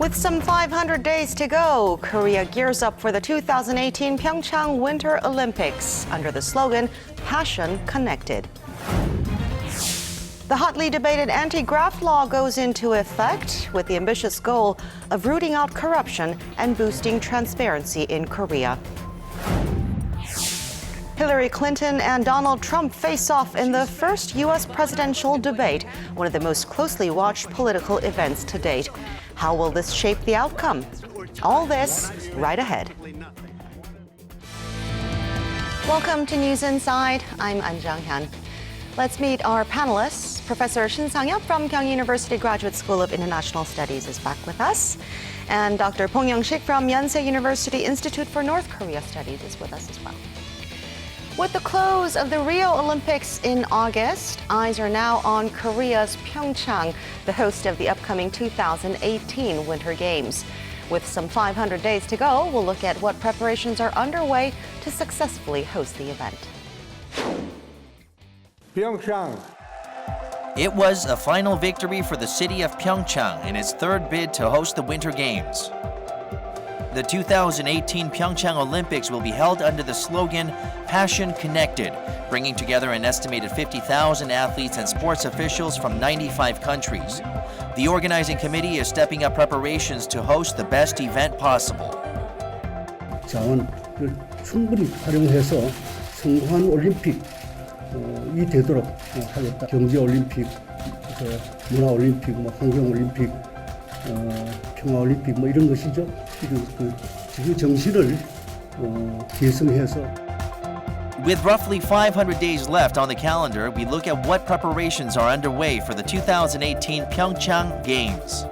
With some 500 days to go, Korea gears up for the 2018 PyeongChang Winter Olympics under the slogan, Passion Connected. The hotly debated anti-graft law goes into effect with the ambitious goal of rooting out corruption and boosting transparency in Korea. Hillary Clinton and Donald Trump face off in the first U.S. presidential debate, one of the most closely watched political events to date. How will this shape the outcome? All this right ahead. Welcome to News Inside. I'm An Jang-hyun. Let's meet our panelists. Professor Shin Sang-hyuk from Kyung University Graduate School of International Studies is back with us. And Dr. Bong Young-sik from Yonsei University Institute for North Korea Studies is with us as well. With the close of the Rio Olympics in August, eyes are now on Korea's PyeongChang, the host of the upcoming 2018 Winter Games. With some 500 days to go, we'll look at what preparations are underway to successfully host the event. PyeongChang. It was a final victory for the city of PyeongChang in its third bid to host the Winter Games. The 2018 PyeongChang Olympics will be held under the slogan, Passion Connected, bringing together an estimated 50,000 athletes and sports officials from 95 countries. The organizing committee is stepping up preparations to host the best event possible. 자원을 충분히 활용해서 성공한 올림픽이 되도록 하겠다. 경제올림픽, 문화올림픽, 환경올림픽, 평화올림픽 이런 것이죠. 그 정신을 계승해서. With roughly 500 days left on the calendar, we look at what preparations are underway for the 2018 PyeongChang Games.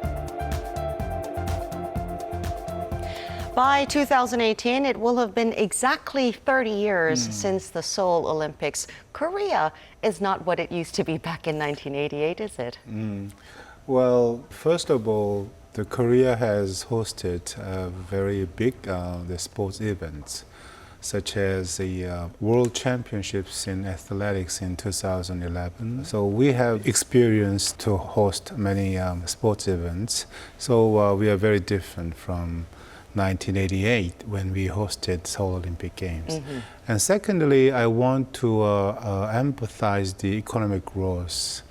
By 2018, it will have been exactly 30 years since the Seoul Olympics. Korea is not what it used to be back in 1988, is it? Well, first of all, the Korea has hosted very big the sports events, such as the World Championships in athletics in 2011. So we have experience to host many sports events. So we are very different from 1988 when we hosted Seoul Olympic Games. And secondly, I want to emphasize the economic growth.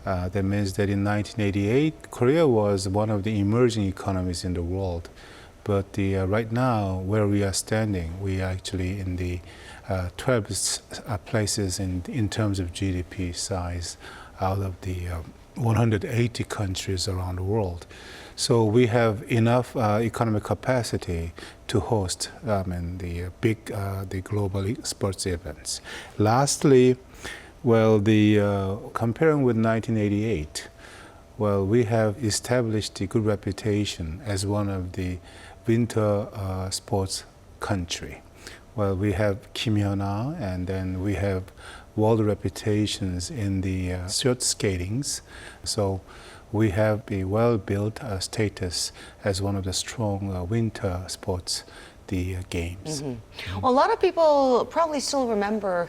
That means that in 1988, Korea was one of the emerging economies in the world. But right now, where we are standing, we are actually in the 12th places in terms of GDP size out of the 180 countries around the world. So we have enough economic capacity to host the global sports events. Lastly, well, comparing with 1988, well, we have established a good reputation as one of the winter sports country. Well, we have Kim Hyuna, and then we have world reputations in the short skatings. So we have a well-built status as one of the strong winter sports, the games. Well, a lot of people probably still remember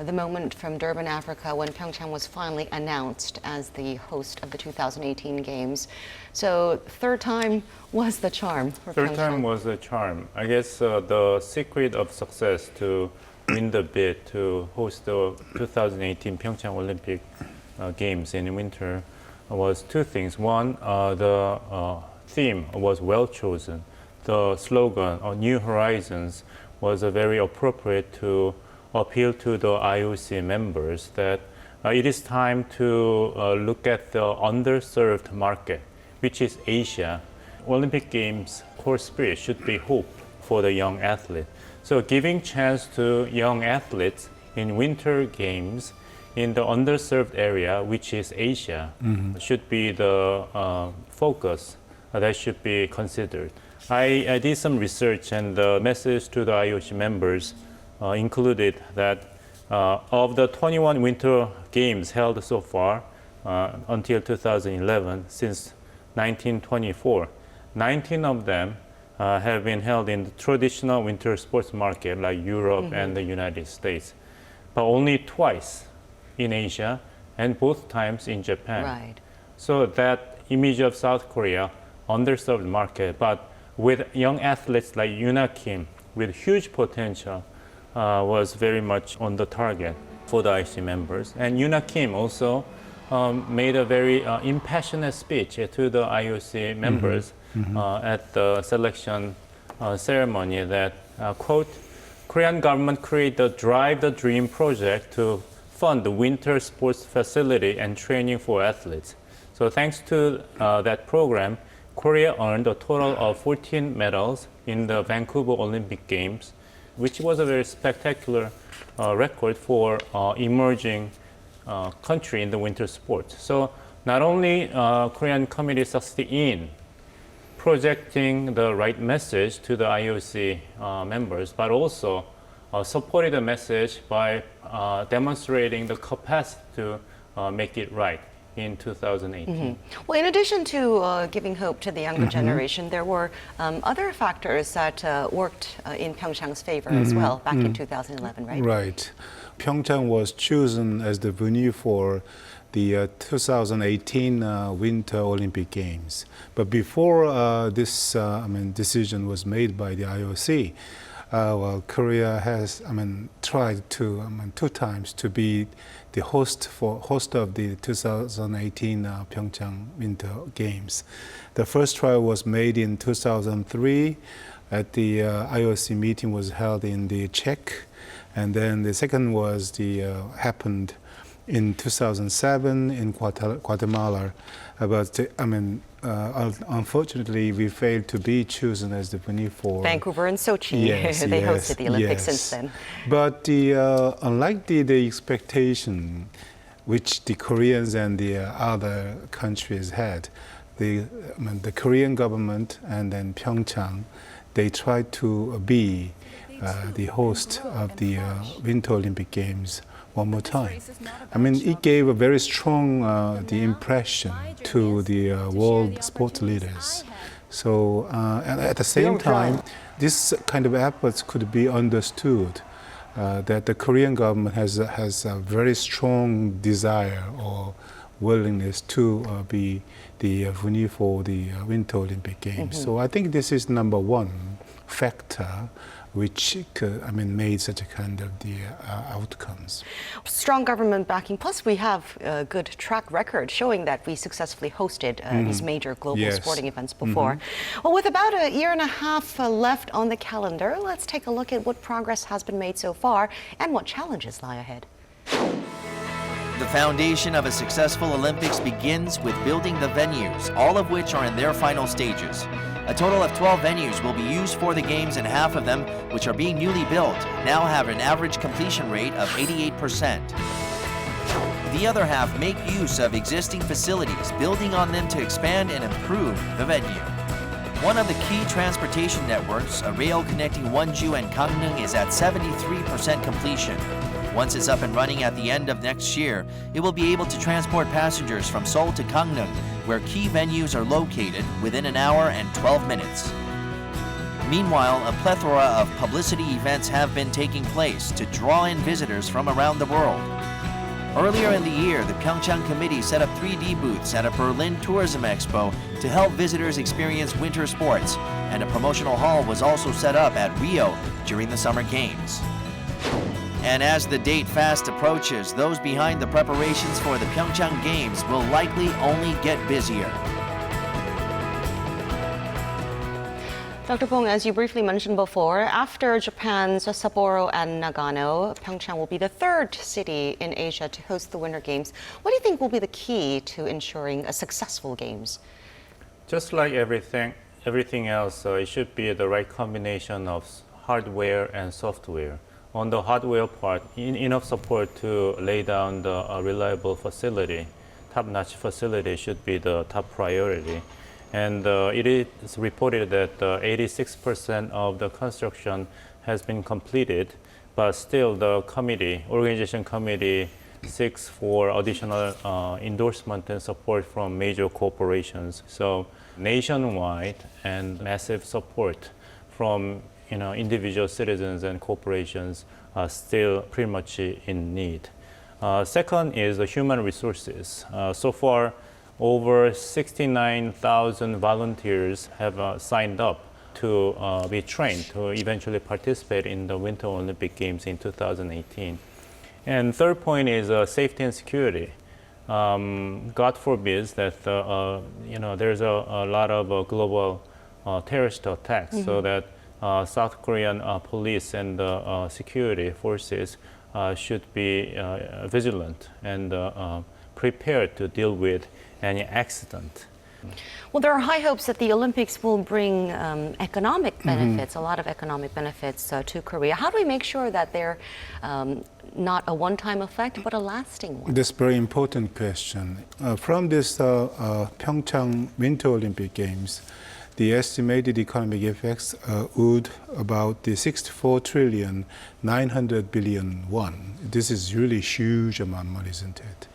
the moment from Durban, Africa, when PyeongChang was finally announced as the host of the 2018 Games. So third time was the charm for Third PyeongChang. time was the charm. I guess the secret of success to win the bid to host the 2018 PyeongChang Olympic Games in winter was two things. One, the theme was well chosen. The slogan, New Horizons, was very appropriate to appeal to the IOC members that it is time to look at the underserved market, which is Asia. Olympic Games core spirit should be hope for the young athlete. So giving chance to young athletes in winter games in the underserved area, which is Asia, should be the focus that should be considered. I did some research, and the message to the IOC members included that of the 21 winter games held so far until 2011, since 1924, 19 of them have been held in the traditional winter sports market like Europe and the United States, but only twice in Asia and both times in Japan. Right. So that image of South Korea underserved market. But with young athletes like Yuna Kim, with huge potential, was very much on the target for the IOC members. And Yuna Kim also made a very impassioned speech to the IOC members at the selection ceremony that, quote, Korean government created the Drive the Dream project to fund the winter sports facility and training for athletes. So thanks to that program, Korea earned a total of 14 medals in the Vancouver Olympic Games, which was a very spectacular record for emerging country in the winter sports. So not only Korean committee succeeded in projecting the right message to the IOC members, but also supported the message by demonstrating the capacity to make it right in 2018. Well, in addition to giving hope to the younger generation, there were other factors that worked in PyeongChang's favor as well back in 2011, right? Right. PyeongChang was chosen as the venue for the 2018 Winter Olympic Games. But before this decision was made by the IOC, Korea has tried to two times to be the host of the 2018 PyeongChang Winter Games. The first trial was made in 2003 at the IOC meeting was held in the Czech, and then the second was happened in 2007 in Guatemala. But unfortunately, we failed to be chosen as the venue for Vancouver and Sochi. They hosted the Olympics since then. But unlike the expectation which the Koreans and the other countries had, the Korean government and then PyeongChang, they tried to be the host of the Winter Olympic Games one more time. It gave a very strong the impression to the world sports leaders. So, and at the same time, this kind of efforts could be understood that the Korean government has a very strong desire or willingness to be the venue for the Winter Olympic Games. So I think this is number one factor which made such a kind of the outcomes. Strong government backing, plus we have a good track record showing that we successfully hosted these major global sporting events before. Well, with about a year and a half left on the calendar, let's take a look at what progress has been made so far and what challenges lie ahead. The foundation of a successful Olympics begins with building the venues, all of which are in their final stages. A total of 12 venues will be used for the games, and half of them, which are being newly built, now have an average completion rate of 88%. The other half make use of existing facilities, building on them to expand and improve the venue. One of the key transportation networks, a rail connecting Wonju and Gangneung, is at 73% completion. Once it's up and running at the end of next year, it will be able to transport passengers from Seoul to Gangneung, where key venues are located, within an hour and 12 minutes. Meanwhile, a plethora of publicity events have been taking place to draw in visitors from around the world. Earlier in the year, the PyeongChang committee set up 3D booths at a Berlin tourism expo to help visitors experience winter sports, and a promotional hall was also set up at Rio during the Summer Games. And as the date fast approaches, those behind the preparations for the PyeongChang Games will likely only get busier. Dr. Bong, as you briefly mentioned before, after Japan's Sapporo and Nagano, PyeongChang will be the third city in Asia to host the Winter Games. What do you think will be the key to ensuring a successful Games? Just like everything else, it should be the right combination of hardware and software. On the hardware part, enough support to lay down the reliable facility, top-notch facility should be the top priority. And it is reported that 86% of the construction has been completed, but still the organization committee seeks for additional endorsement and support from major corporations. So nationwide and massive support from individual citizens and corporations are still pretty much in need. Second is the human resources. So far, over 69,000 volunteers have signed up to be trained to eventually participate in the Winter Olympic Games in 2018. And third point is safety and security. God forbids that there's a lot of global terrorist attacks, so that South Korean police and security forces should be vigilant and prepared to deal with any accident. Well, there are high hopes that the Olympics will bring economic benefits, a lot of economic benefits to Korea. How do we make sure that they're not a one-time effect, but a lasting one? This is a very important question. From this PyeongChang Winter Olympic Games, the estimated economic effects would about the 64 trillion 900 billion won. This is really huge amount of money, isn't it?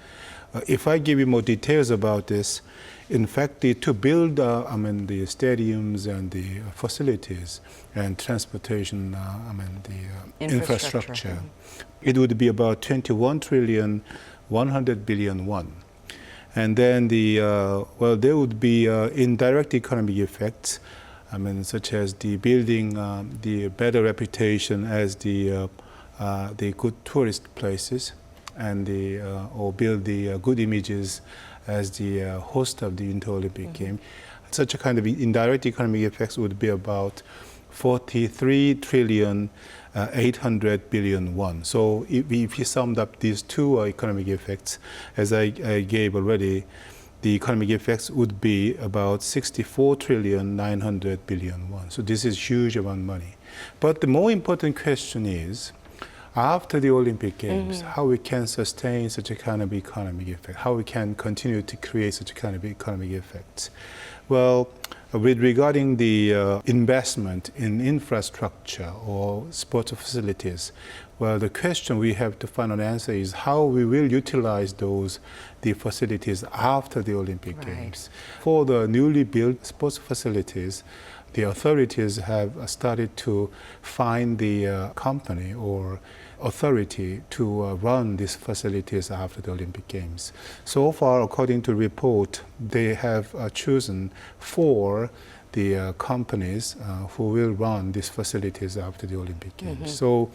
If I give you more details about this, in fact, to build the stadiums and the facilities and transportation, the infrastructure, it would be about 21 trillion 100 billion won. And then there would be indirect economic effects, such as the building the better reputation as the good tourist places, and or build the good images as the host of the Winter Olympic Game. Such a kind of indirect economic effects would be about 43 trillion 800 billion won. So if you summed up these two economic effects, as I gave already, the economic effects would be about 64 trillion 900 billion won. So this is huge amount of money. But the more important question is, after the Olympic Games, how we can sustain such a kind of economic effect, how we can continue to create such a kind of economic effects. Well, with regarding the investment in infrastructure or sports facilities, well, the question we have to find an answer is how we will utilize the facilities after the Olympic Games. For the newly built sports facilities, the authorities have started to find the company or authority to run these facilities after the Olympic Games. So far, according to report, they have chosen 4 the companies who will run these facilities after the Olympic Games. So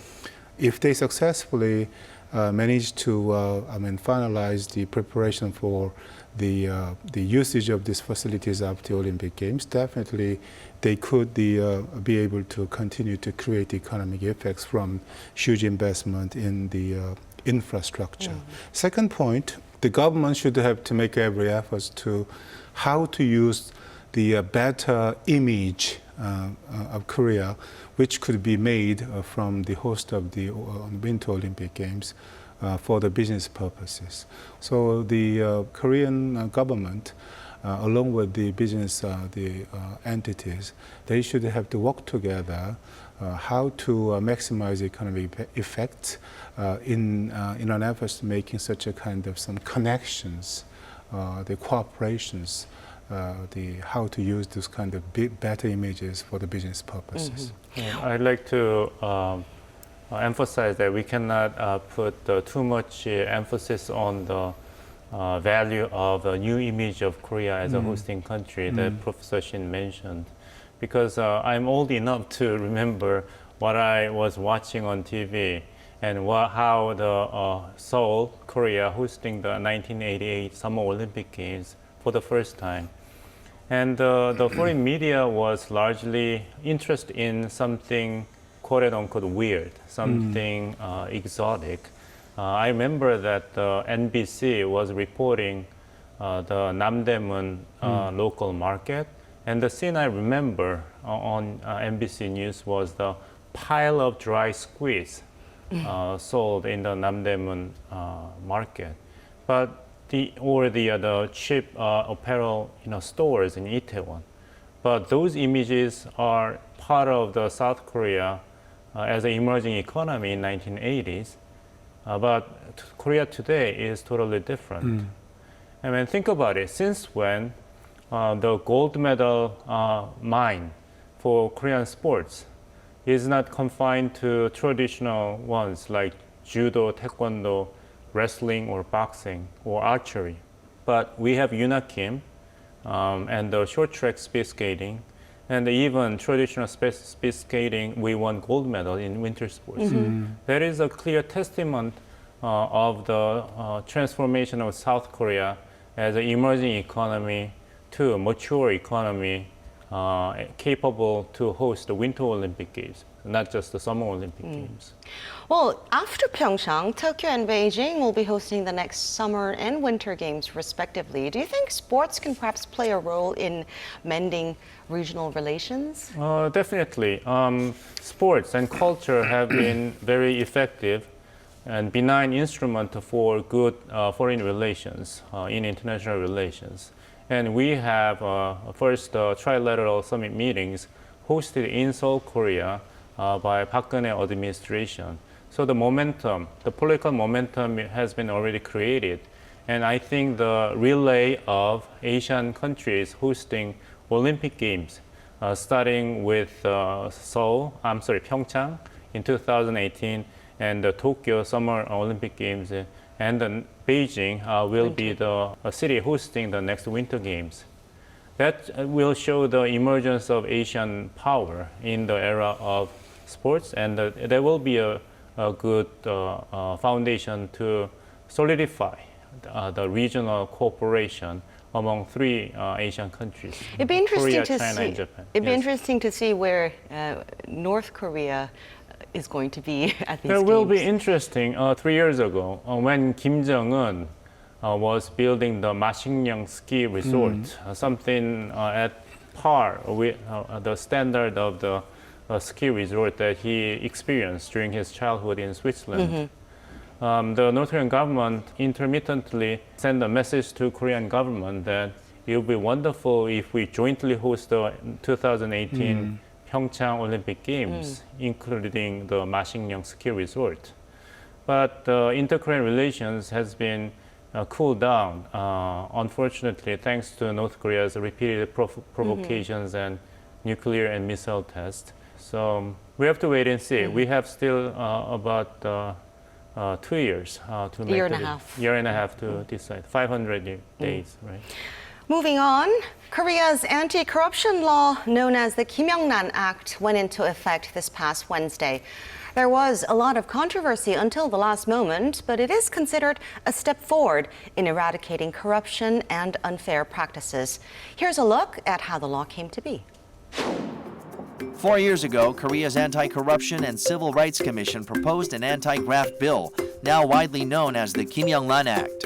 if they successfully manage to finalize the preparation for the usage of these facilities after the Olympic Games, definitely they could be able to continue to create economic effects from huge investment in the infrastructure. Second point, the government should have to make every effort to how to use the better image of Korea, which could be made from the host of the Winter Olympic Games for the business purposes. So the Korean government, along with the business entities, they should have to work together how to maximize economic effects in an effort to making such a kind of some connections, the cooperations, how to use this kind of better images for the business purposes. I'd like to emphasize that we cannot put too much emphasis on the value of a new image of Korea as a hosting country that Professor Shin mentioned. Because I'm old enough to remember what I was watching on TV and how the Seoul, Korea, hosting the 1988 Summer Olympic Games for the first time. And the foreign media was largely interested in something quote-unquote weird, something exotic. I remember that NBC was reporting the Namdaemun local market, and the scene I remember on NBC News was the pile of dry squid sold in the Namdaemun market, but the cheap apparel stores in Itaewon. But those images are part of the South Korea as an emerging economy in 1980s. But Korea today is totally different. I mean, think about it. Since when the gold medal mine for Korean sports is not confined to traditional ones like judo, taekwondo, wrestling, or boxing, or archery. but we have Yunakim and the short track speed skating, and even traditional speed skating, we won gold medal in winter sports. That is a clear testament of the transformation of South Korea as an emerging economy to a mature economy capable to host the Winter Olympic Games, not just the Summer Olympic Games. Well, after PyeongChang, Tokyo and Beijing will be hosting the next Summer and Winter Games respectively. Do you think sports can perhaps play a role in mending regional relations? Definitely. Sports and culture have been very effective and benign instrument for good foreign relations in international relations. And we have first trilateral summit meetings hosted in Seoul, Korea by Park Geun-hye administration. So the momentum, the political momentum has been already created. And I think the relay of Asian countries hosting Olympic Games, starting with PyeongChang in 2018, and the Tokyo Summer Olympic Games, and then Beijing will be the city hosting the next Winter Games. That will show the emergence of Asian power in the era of sports, and there will be a good foundation to solidify the regional cooperation among three Asian countries: It'd be interesting Korea, to China, see. and Japan. It'd be Yes. interesting to see where North Korea is going to be at these It will be games. interesting. 3 years ago, when Kim Jong-un was building the Masikryong ski resort, something at par with the standard of the ski resort that he experienced during his childhood in Switzerland. The North Korean government intermittently sent a message to Korean government that it would be wonderful if we jointly host the 2018 PyeongChang Olympic Games, including the Masikryong ski resort. But inter-Korean relations has been cooled down, unfortunately, thanks to North Korea's repeated provocations and nuclear and missile tests. So we have to wait and see. We have still about 2 years to make Year and a the- half. year and a half to decide. 500 days, right? Moving on, Korea's anti-corruption law, known as the Yongnam Act, went into effect this past Wednesday. There was a lot of controversy until the last moment, but it is considered a step forward in eradicating corruption and unfair practices. Here's a look at how the law came to be. 4 years ago, Korea's Anti-Corruption and Civil Rights Commission proposed an anti-graft bill, now widely known as the Yongnam Act.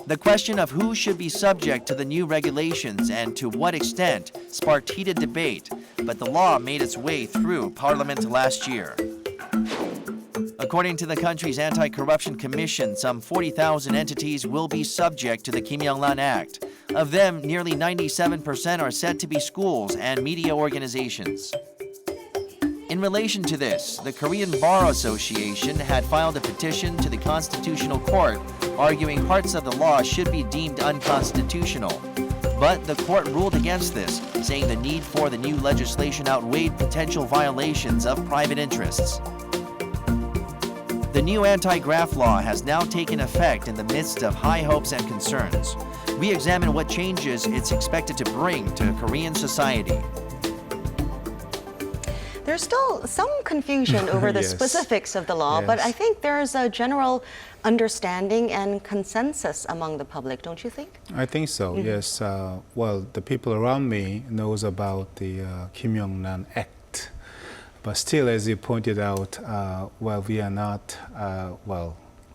The question of who should be subject to the new regulations and to what extent sparked heated debate, but the law made its way through Parliament last year. According to the country's Anti-Corruption Commission, some 40,000 entities will be subject to the Yongnam Act. Of them, nearly 97% are said to be schools and media organizations. In relation to this, the Korean Bar Association had filed a petition to the Constitutional Court arguing parts of the law should be deemed unconstitutional. But the court ruled against this, saying the need for the new legislation outweighed potential violations of private interests. The new anti-graft law has now taken effect in the midst of high hopes and concerns. We examine what changes it's expected to bring to Korean society. There's still some confusion over the Yes. specifics of the law, but Yes. I think there's a general understanding and consensus among the public, don't you think? I think so, yes. Well, the people around me knows about the Yongnam Act. But still, as you pointed out, we are not,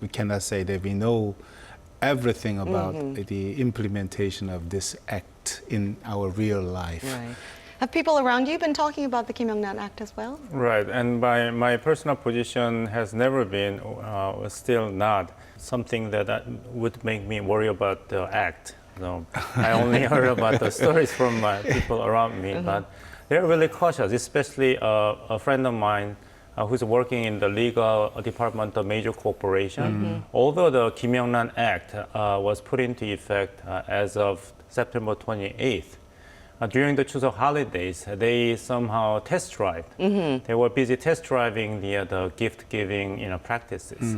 we cannot say that we know everything about the implementation of this act in our real life. Right. Have people around you been talking about the Yongnam Act as well? Right, and my personal position has never been, still not, something that would make me worry about the act. No, I only heard about the stories from people around me, but they're really cautious, especially a friend of mine who's working in the legal department of major corporation. Although the Yongnam Act was put into effect as of September 28th, during the Chuseok holidays, they somehow test drive. They were busy test driving the gift giving practices.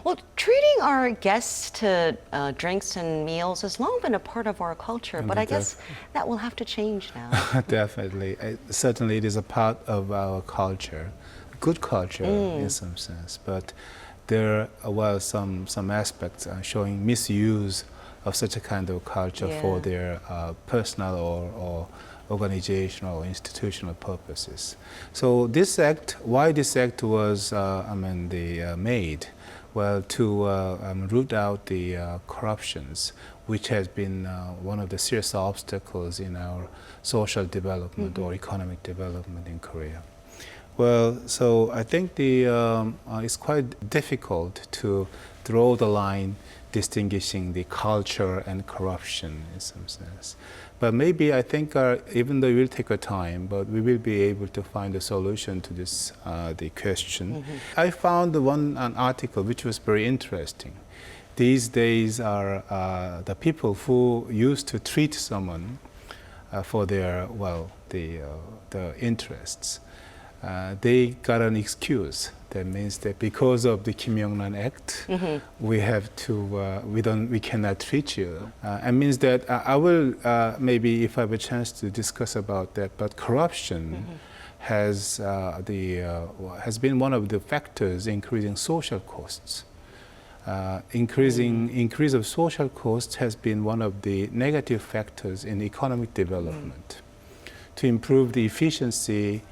Well, treating our guests to drinks and meals has long been a part of our culture, but I guess that will have to change now. Definitely. Certainly it is a part of our culture, good culture in some sense, but there are some aspects showing misuse of such a kind of culture for their personal or organizational or institutional purposes. So this act, why this act was made? Well, to root out the corruptions, which has been one of the serious obstacles in our social development or economic development in Korea. Well, so I think it's quite difficult to draw the line distinguishing the culture and corruption in some sense. But maybe I think even though it will take a time, but we will be able to find a solution to this the question. I found an article which was very interesting. These days are the people who used to treat someone for their the interests. They got an excuse. That means that because of the Yongnam Act, we have to we cannot treat you. It means that I will maybe if I have a chance to discuss about that. But corruption has been one of the factors increasing social costs. Increase of social costs has been one of the negative factors in economic development. To improve the efficiency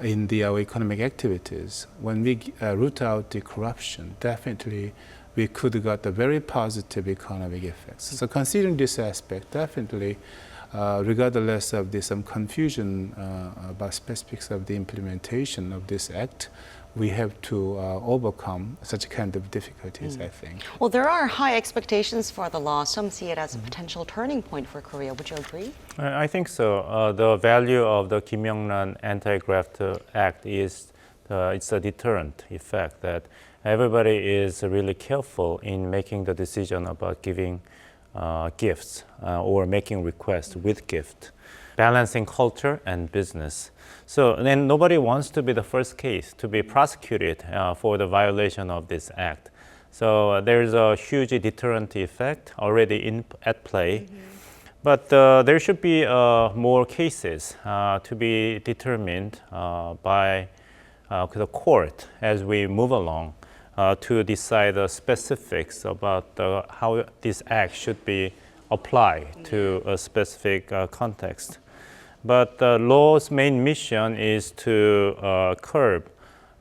in our economic activities, when we root out the corruption, definitely we could have got a very positive economic effects. So considering this aspect, definitely, regardless of some confusion about specifics of the implementation of this act, we have to overcome such kind of difficulties, I think. Well, there are high expectations for the law. Some see it as a potential turning point for Korea. Would you agree? I think so. The value of the Kimyoungnan Anti-Graft Act is it's a deterrent effect that everybody is really careful in making the decision about giving gifts or making requests with gift, balancing culture and business. So then nobody wants to be the first case to be prosecuted for the violation of this act. So there's a huge deterrent effect already at play. But there should be more cases to be determined by the court as we move along to decide the specifics about how this act should be applied to a specific context. But the law's main mission is to curb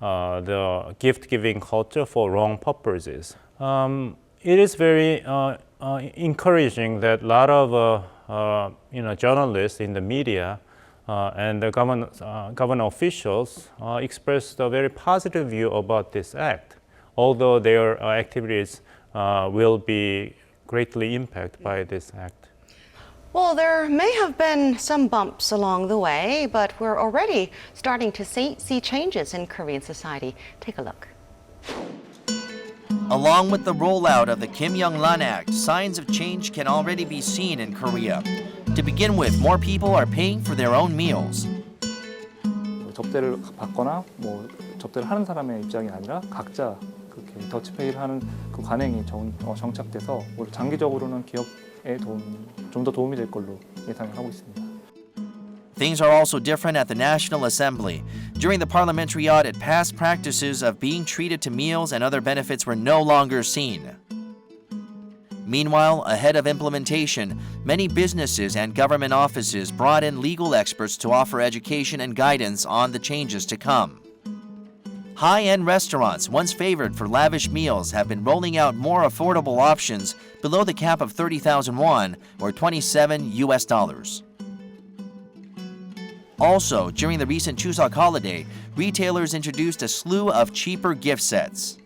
the gift-giving culture for wrong purposes. It is very encouraging that a lot of journalists in the media and the government officials expressed a very positive view about this act, although their activities will be greatly impacted by this act. Well, there may have been some bumps along the way, but we're already starting to see changes in Korean society. Take a look. Along with the rollout of the Kimyoungnan Act, signs of change can already be seen in Korea. To begin with, more people are paying for their own meals. 접대를 받거나 접대를 하는 사람의 입장이 아니라 각자 그렇게 더치페이를 하는 그 관행이 정착돼서 장기적으로는 기업에 좀 더 도움이 될 걸로 예상을 하고 있습니다. Things are also different at the National Assembly. During the parliamentary audit, past practices of being treated to meals and other benefits were no longer seen. Meanwhile, ahead of implementation, many businesses and government offices brought in legal experts to offer education and guidance on the changes to come. High-end restaurants, once favored for lavish meals, have been rolling out more affordable options below the cap of 30,000 won, or $27. Also, during the recent Chuseok holiday, retailers introduced a slew of cheaper gift sets.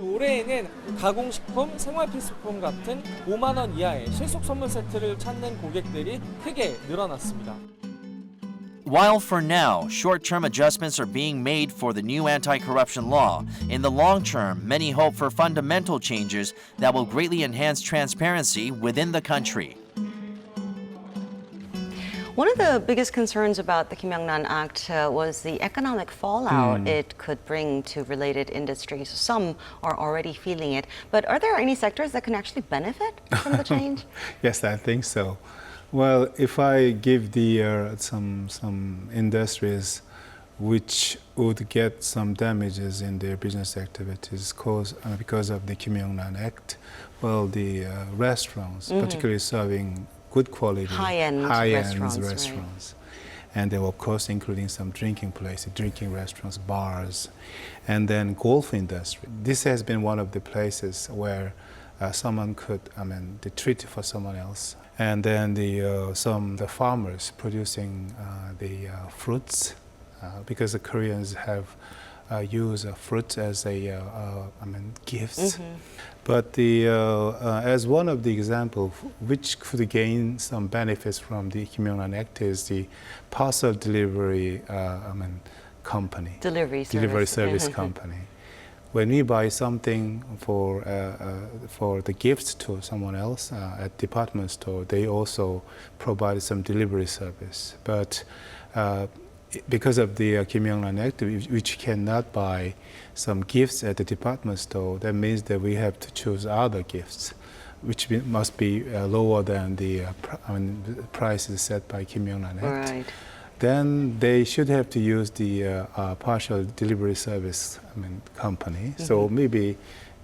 올해에는 가공식품, 생활필수품 같은 5만 원 이하의 실속 선물 세트를 찾는 고객들이 크게 늘어났습니다. While for now, short-term adjustments are being made for the new anti-corruption law, in the long term, many hope for fundamental changes that will greatly enhance transparency within the country. One of the biggest concerns about the Kim영란 Act was the economic fallout it could bring to related industries. Some are already feeling it. But are there any sectors that can actually benefit from the change? Yes, I think so. Well, if I give the some industries which would get some damages in their business activities because of the Kim영란 Act, well, the restaurants, particularly serving good quality, high-end restaurants. Right. And there were, of course, including some drinking places, drinking restaurants, bars, and then golf industry. This has been one of the places where someone could, they treat for someone else. And then the farmers producing the fruits, because the Koreans have used fruits as gifts. But as one of the examples which could gain some benefits from the Kim영란 Act is the parcel delivery company. Delivery service company. When we buy something for the gifts to someone else at department store, they also provide some delivery service. But because of the Kim영란 Act, which cannot buy some gifts at the department store, that means that we have to choose other gifts, which must be lower than the prices set by Kim영란 Act. Right. Then they should have to use the partial delivery service company. So maybe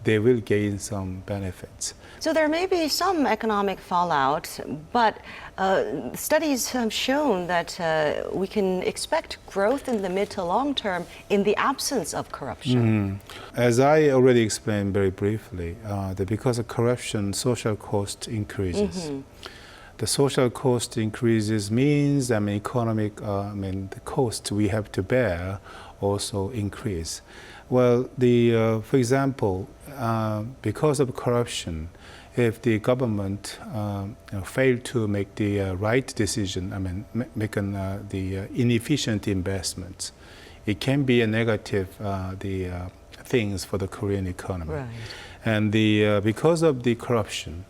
they will gain some benefits. So there may be some economic fallout, but studies have shown that we can expect growth in the mid to long term in the absence of corruption. As I already explained very briefly, that because of corruption, social cost increases. The social cost increases means, economic, the cost we have to bear also increase. Well, for example, because of corruption, if the government fail to make the right decision, make the inefficient investments, it can be a negative things for the Korean economy. Right. And because of the corruption,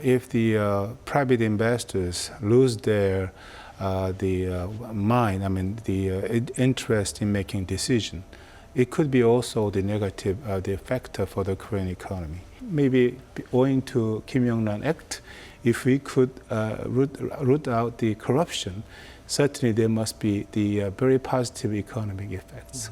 if the private investors lose their mind, the interest in making decision, it could be also the negative the factor for the Korean economy. Maybe owing to Kim영란 Act, if we could root out the corruption, certainly there must be the very positive economic effects.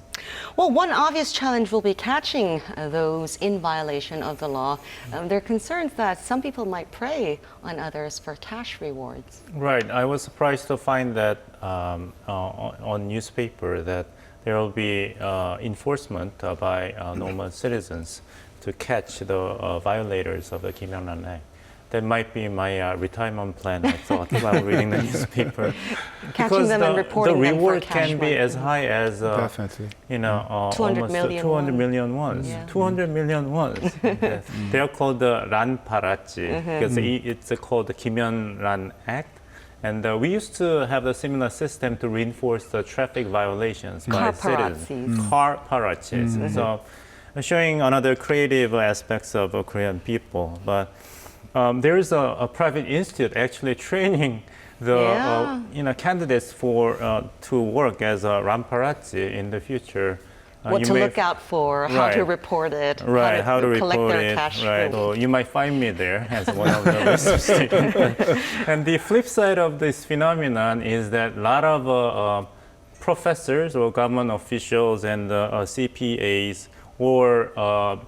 Well, one obvious challenge will be catching those in violation of the law. There are concerns that some people might prey on others for cash rewards. Right. I was surprised to find that on newspaper that there will be enforcement by normal citizens to catch the violators of the Kim영란 Act. That might be my retirement plan, I thought, while reading the newspaper. Catching them and reporting them for the reward cash can be as high as, Definitely. 200 million 200 million won. Yeah. 200 million won. They are called the 란파라치, because it's called the Kim영란 Act. And we used to have a similar system to reinforce the traffic violations by citizens. Car parazzi. So showing another creative aspects of Korean people. But there is a private institute actually training the candidates to work as a 란파라치 in the future. What to look out for, how to report it, how to collect report their it. cash. Right. So you might find me there as one of the research students. And the flip side of this phenomenon is that a lot of professors or government officials and CPAs or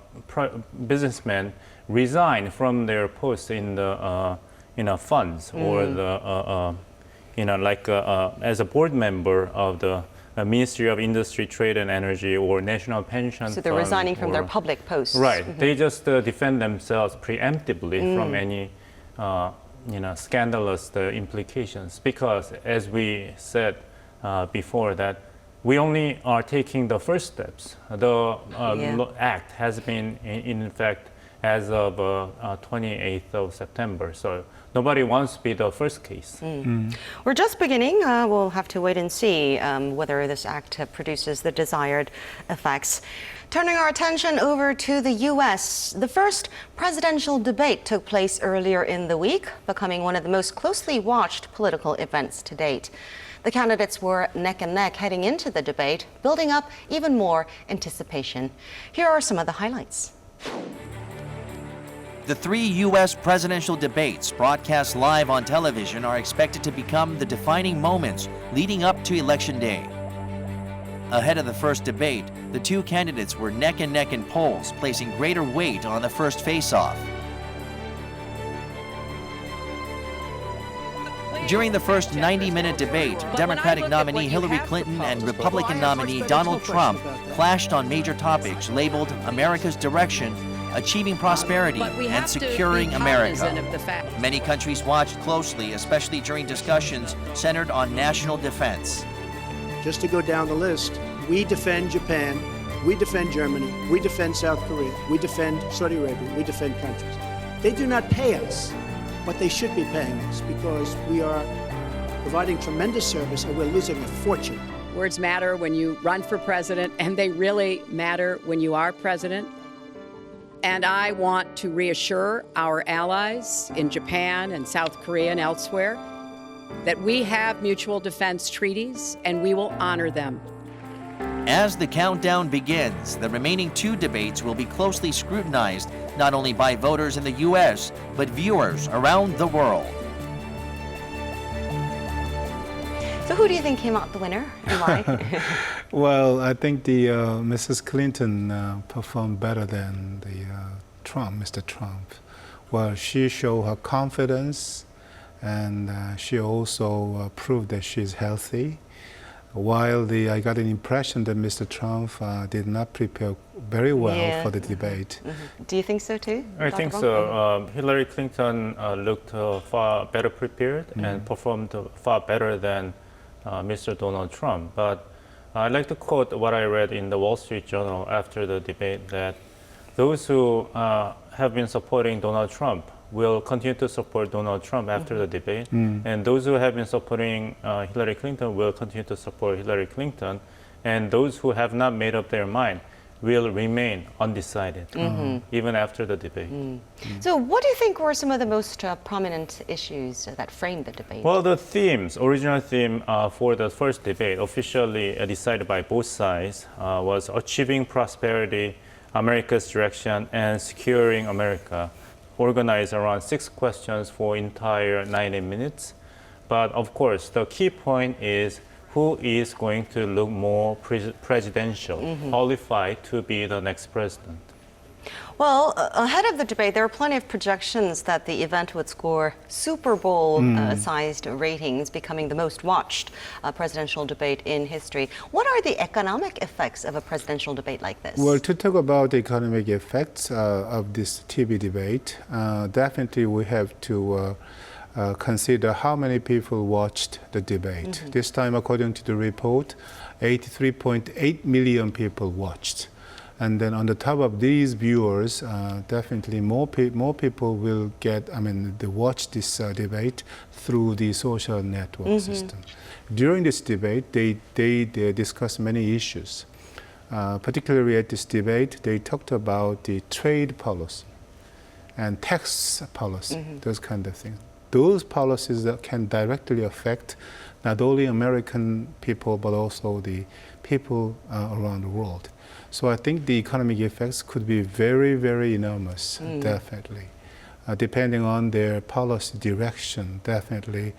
businessmen resign from their posts in the funds or the as a board member of the Ministry of Industry, Trade and Energy or National Pension Fund. So they're resigning from their public posts. Right. They just defend themselves preemptively from any scandalous implications, because as we said before, that we only are taking the first steps. The act has been in fact as of 28th of September. So nobody wants to be the first case. We're just beginning. We'll have to wait and see whether this act produces the desired effects. Turning our attention over to the U.S., the first presidential debate took place earlier in the week, becoming one of the most closely watched political events to date. The candidates were neck and neck heading into the debate, building up even more anticipation. Here are some of the highlights. The 3 U.S. presidential debates broadcast live on television are expected to become the defining moments leading up to Election Day. Ahead of the first debate, the 2 candidates were neck and neck in polls, placing greater weight on the first face-off. During the first 90-minute debate, Democratic nominee Hillary Clinton and Republican nominee Donald Trump clashed on major topics labeled America's direction, achieving prosperity, and securing America. Many countries watched closely, especially during discussions centered on national defense. Just to go down the list, we defend Japan, we defend Germany, we defend South Korea, we defend Saudi Arabia, we defend countries. They do not pay us, but they should be paying us because we are providing tremendous service and we're losing a fortune. Words matter when you run for president, and they really matter when you are president. And I want to reassure our allies in Japan and South Korea and elsewhere that we have mutual defense treaties and we will honor them. As the countdown begins, the remaining 2 debates will be closely scrutinized, not only by voters in the U.S., but viewers around the world. So who do you think came out the winner and why? Well, I think the Mrs. Clinton performed better than the Mr. Trump. Well, she showed her confidence, and she also proved that she's healthy. While I got an impression that Mr. Trump did not prepare very well for the debate. Do you think so too? I Dr. think Bong? so. Hillary Clinton looked far better prepared and performed far better than Mr. Donald Trump. But I'd like to quote what I read in the Wall Street Journal after the debate, that those who have been supporting Donald Trump will continue to support Donald Trump after the debate. And those who have been supporting Hillary Clinton will continue to support Hillary Clinton. And those who have not made up their mind will remain undecided, even after the debate. So what do you think were some of the most prominent issues that framed the debate? Well, the original theme for the first debate, officially decided by both sides, was achieving prosperity, America's direction, and securing America, organized around 6 questions for entire 90 minutes. But of course, the key point is who is going to look more presidential, qualified to be the next president. Well, ahead of the debate, there were plenty of projections that the event would score Super Bowl-sized ratings, becoming the most watched presidential debate in history. What are the economic effects of a presidential debate like this? Well, to talk about the economic effects of this TV debate, definitely we have to consider how many people watched the debate. This time, according to the report, 83.8 million people watched. And then on the top of these viewers, definitely more people will they watch this debate through the social network system. During this debate, they discussed many issues. Particularly at this debate, they talked about the trade policy and tax policy, those kind of things. Those policies that can directly affect not only American people, but also the people around the world. So I think the economic effects could be very, very enormous, definitely. Depending on their policy direction, definitely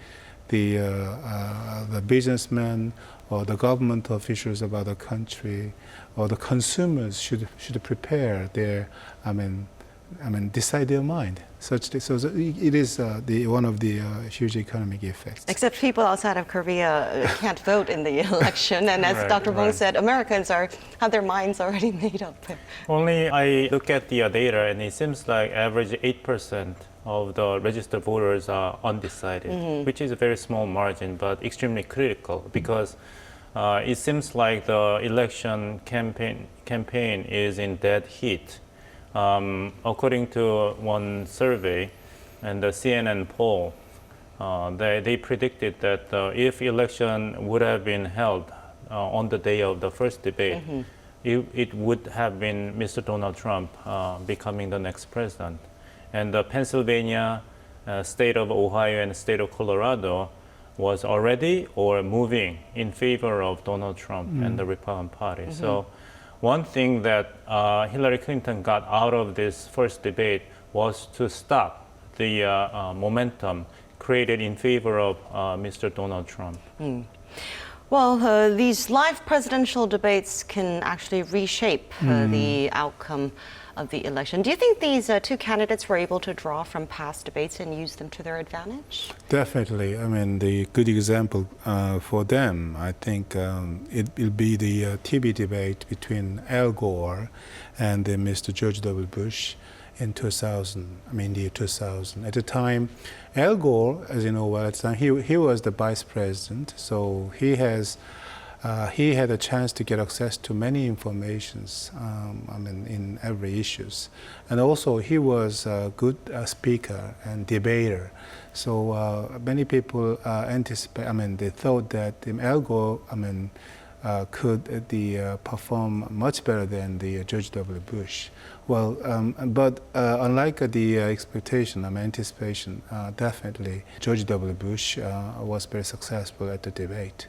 the businessmen or the government officials of other country or the consumers should prepare their, decide their mind. So it is one of the huge economic effects. Except people outside of Korea can't vote in the election, and as Dr. Bong said, Americans have their minds already made up. Only I look at the data, and it seems like average 8% of the registered voters are undecided, which is a very small margin, but extremely critical because it seems like the election campaign is in dead heat. According to one survey and the CNN poll, they predicted that if election would have been held on the day of the first debate, it would have been Mr. Donald Trump becoming the next president. And Pennsylvania, state of Ohio, and state of Colorado was already or moving in favor of Donald Trump and the Republican Party. So one thing that Hillary Clinton got out of this first debate was to stop the momentum created in favor of Mr. Donald Trump. Well, these live presidential debates can actually reshape the outcome of the election. Do you think these two candidates were able to draw from past debates and use them to their advantage? Definitely. I mean, the good example for them, I think it will be the TV debate between Al Gore and Mr. George W. Bush in 2000, the year 2000. At the time, Al Gore, as you know well, at the time, he was the vice president, so he had a chance to get access to many informations, in every issues. And also he was a good speaker and debater. So many people they thought that Al Gore, could perform much better than the George W. Bush. Well, but unlike the expectation, anticipation, definitely George W. Bush was very successful at the debate.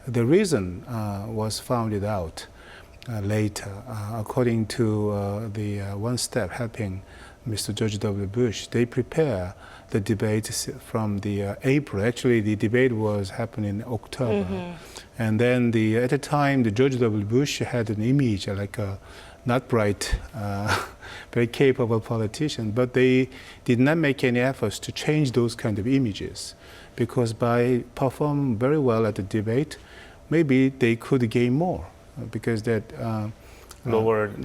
The reason was found out later. According to the one step helping Mr. George W. Bush, they prepare the debate from the April. Actually, the debate was happening in October. And then at the time, the George W. Bush had an image like a not bright, very capable politician, but they did not make any efforts to change those kind of images, because by performing very well at the debate, maybe they could gain more, because that lowered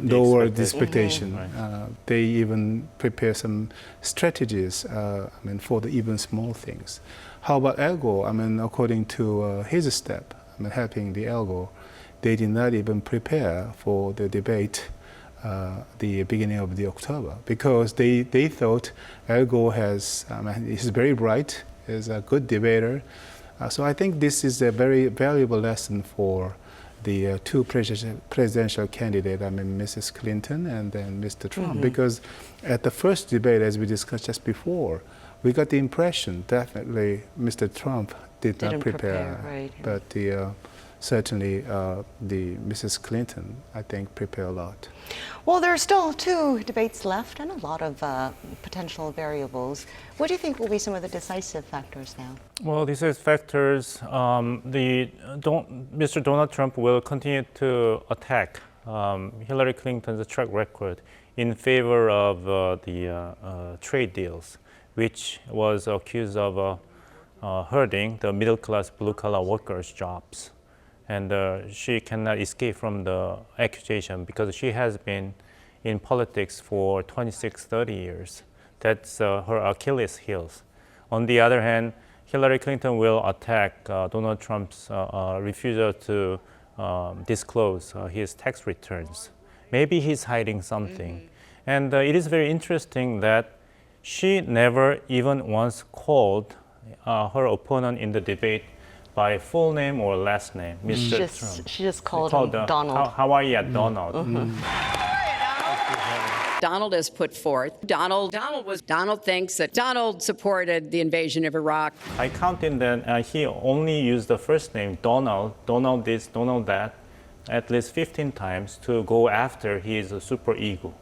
the expectation. They even prepare some strategies, for the even small things. How about Al Gore? According to his step, helping the Al Gore, they did not even prepare for the debate the beginning of the October, because they thought Al Gore he's very bright, is a good debater. So I think this is a very valuable lesson for the two presidential candidates, Mrs. Clinton and then Mr. Trump, because at the first debate, as we discussed just before, we got the impression definitely Mr. Trump didn't not prepare, right. But certainly the Mrs. Clinton, I think, prepared a lot. Well, there are still two debates left and a lot of potential variables. What do you think will be some of the decisive factors now? Well, these are factors. Mr. Donald Trump will continue to attack Hillary Clinton's track record in favor of the trade deals, which was accused of hurting the middle-class, blue-collar workers' jobs. And she cannot escape from the accusation because she has been in politics for 26, 30 years. That's her Achilles heels. On the other hand, Hillary Clinton will attack Donald Trump's refusal to disclose his tax returns. Maybe he's hiding something. And it is very interesting that she never even once called her opponent in the debate by full name or last name, Mr. Trump. She just called him Donald. How are you, Donald? Donald has put forth. Donald thinks that Donald supported the invasion of Iraq. I counted that he only used the first name, Donald this, Donald that, at least 15 times to go after his super ego.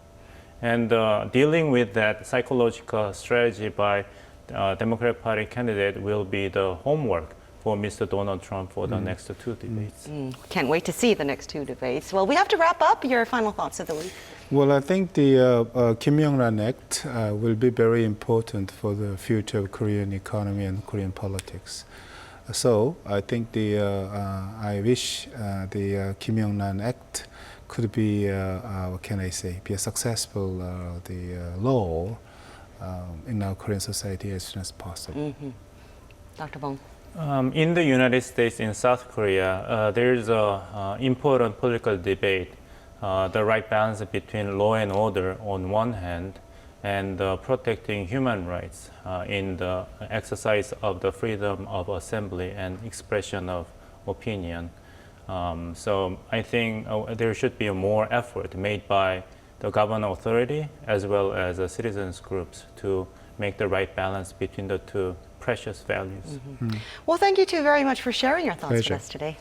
And dealing with that psychological strategy by Democratic Party candidate will be the homework for Mr. Donald Trump for the next two debates. Can't wait to see the next two debates. Well, we have to wrap up. Your final thoughts of the week. Well, I think the Kim-Yong-Lan Act will be very important for the future of Korean economy and Korean politics. So I think I wish the Kim-Yong-Lan Act could be, be a successful law in our Korean society as soon as possible. Dr. Bong. In the United States, in South Korea, there is an important political debate the right balance between law and order on one hand and protecting human rights in the exercise of the freedom of assembly and expression of opinion. So I think there should be more effort made by the government authority as well as the citizens groups to make the right balance between the two precious values. Well, thank you two very much for sharing your thoughts Pleasure. with us today.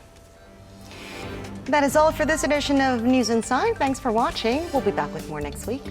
That is all for this edition of News Inside. Thanks for watching. We'll be back with more next week.